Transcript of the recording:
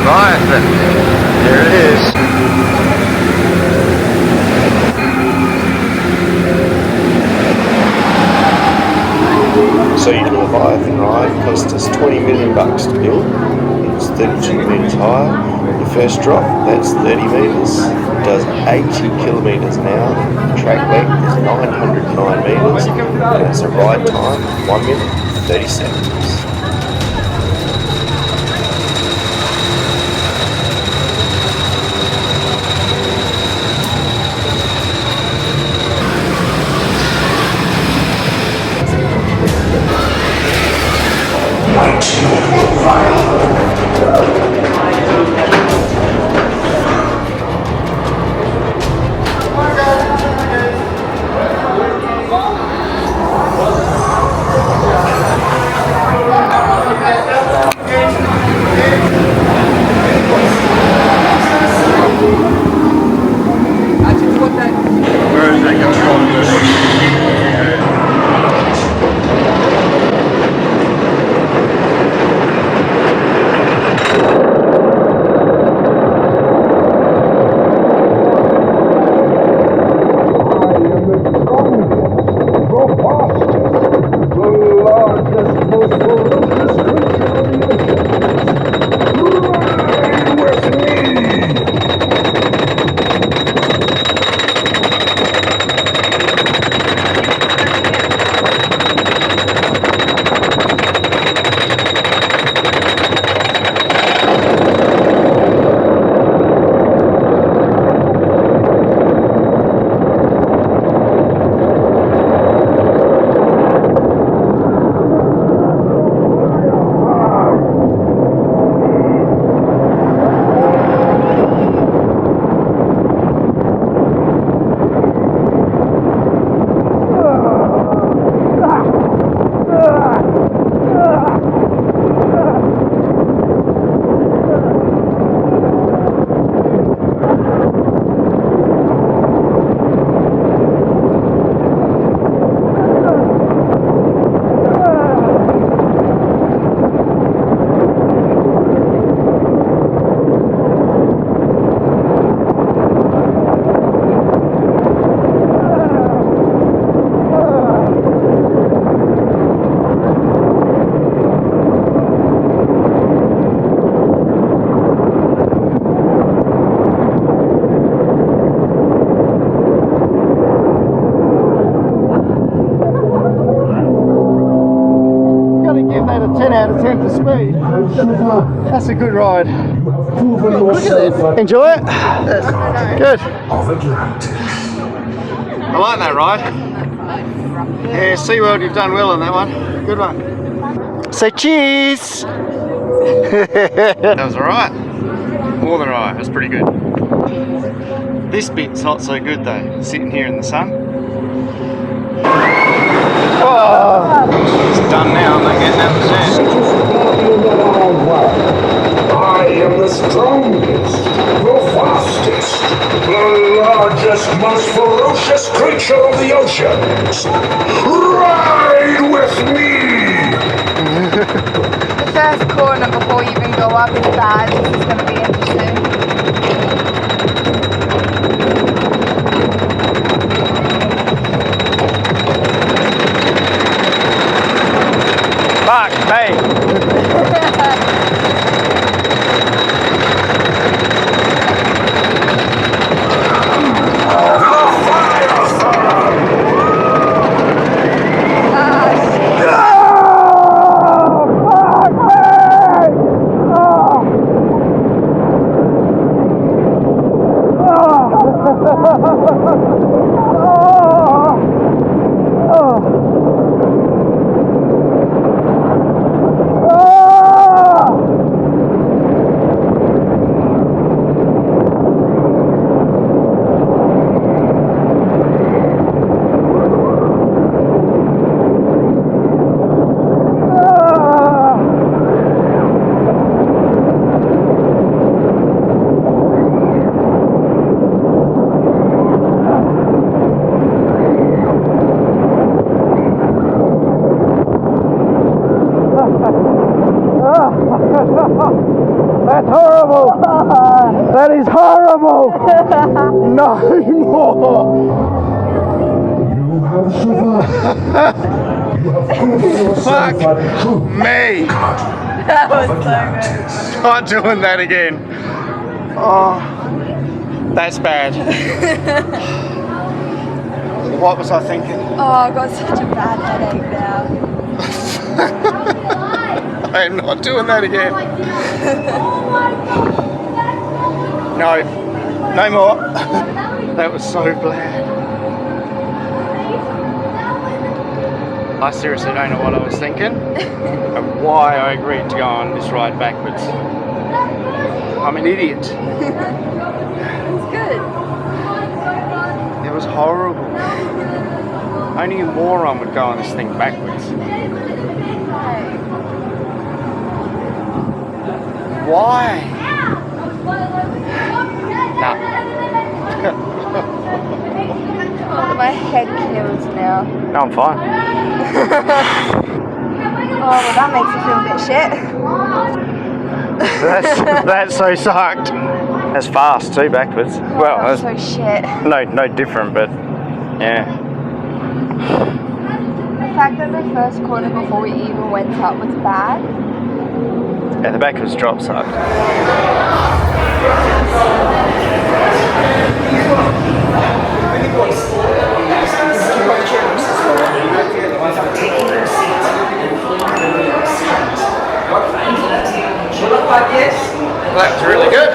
Right, there it is. So your Leviathan ride cost us $20 million to build. It's 32 metres high. The first drop, that's 30 metres, does 80 kilometres an hour. The track length is 909 metres, and it's a ride time 1 minute 30 seconds. Give that a 10 out of 10 for speed. That's a good ride. Look at it. Enjoy it? Yes. Good. I like that ride. Yeah, SeaWorld, you've done well on that one. Good one. Say cheese! That was alright. More than alright. That's pretty good. This bit's not so good though. Sitting here in the sun. Oh, it's done now. I'm not getting that percent. I am the strongest, the fastest, the largest, most ferocious creature of the oceans. Ride with me! The first corner before you even go up is bad. This is going to be interesting. Fuck, hey! That's horrible. That is horrible. No more. You have survived. You have proven yourself Fuck a true me. That was so good. Not doing that again. Oh, that's bad. What was I thinking? Oh, I've got such a bad headache now. I'm not doing that again. No, no more. That was so bad. I seriously don't know what I was thinking and why I agreed to go on this ride backwards. I'm an idiot. It's good. It was horrible. Only a moron would go on this thing backwards. Why? Nah. Oh, my head kills now. No, I'm fine. Oh, well, that makes me feel a bit shit. That so sucked. That's fast too, backwards. Well, That's that's so shit. no different, but yeah. The fact that the first corner before we even went up was bad. Yeah, the backwards drop sucked. That was really good.